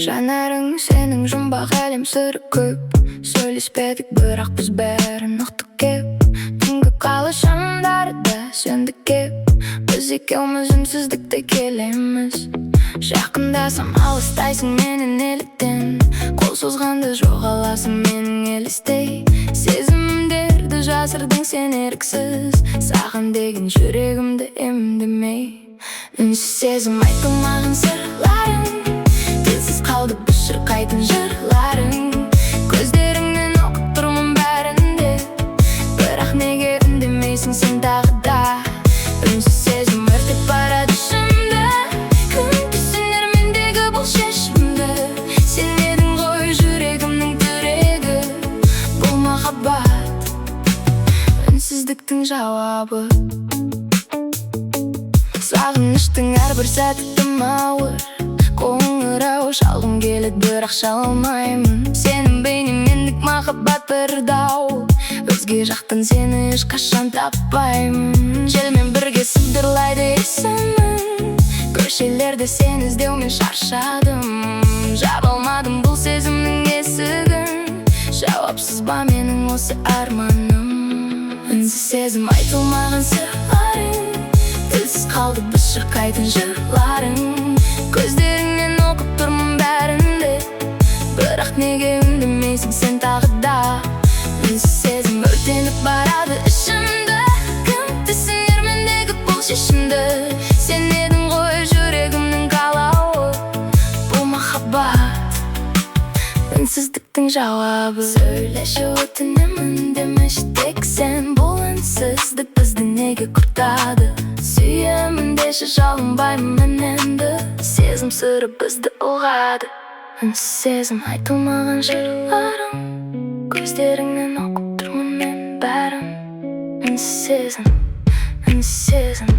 Жанарың сенің жұмбақ әлем сыры көп. Сөйлеспедік, бірақ біз бәрін ұқтық кеп. Түнгі қалы шамдарда сөндік кеп. Біз екеуміз үнсіздікте келеміз. Жақындасам алыстайсың менен неліктен. Қол созғанда жоғаласың менің елестей. Сезімдерді жасырдың сен еріксіз. Саған деген жүрегімді емдемей. Үнсіз сезім айтылмаған сырларың. Тілсіз қалды бұл шырқайтын жырларың. Көздеріңнен оқып тұрмын бәрінде. Бірақ неге үндемейсің сен тағы да. Үнсіз сезім өртеп барады ішімді. Кім түсінер мендегі бұл шешімді. Сен едің ғой жүрегімнің тірегі. Бұл махаббат үнсіздіктің жауабы. Сағыныштың әрбір сәті тым ауыр. Қоңырау шалғым келеді, бірақ шала алмаймын. Сенің бейнеңмендік махаббат бір дау. Өзге жақтан сені ешқашан таппаймын. Желмен бірге сыбдырлайды есімің. Көшелерде сені іздеумен шаршадым. Жаба алмадым бұл сезімнің есігін. Жауапсыз ба менің осы арманым. Үнсіз сезім айтылмаған сырларың. Тілсіз қалды біз шырқайтын жырларың. Көздеріңнен оқып тұрмын бәрінде. Бірақ неге үндемейсің сен тағы да. Үнсіз сезім өртеніп барады ішімді. Кім түсінер мендегі бұл шешімді. Сен едің ғой жүрегімнің қалауы. Бұл махаббат үнсіздіктің жауабы. Сөйлеші өтінемін демеші тек сен. Бұл үнсіздік бізді неге құртады. Сүйемін деші жалынбаймын мен енді. Сезім сыры бізді ұғады. Үнсіз сезім айтылмаған жырларың. Көздеріңнен оқып тұрмын мен бәрін. Үнсіз сезім, үнсіз сезім.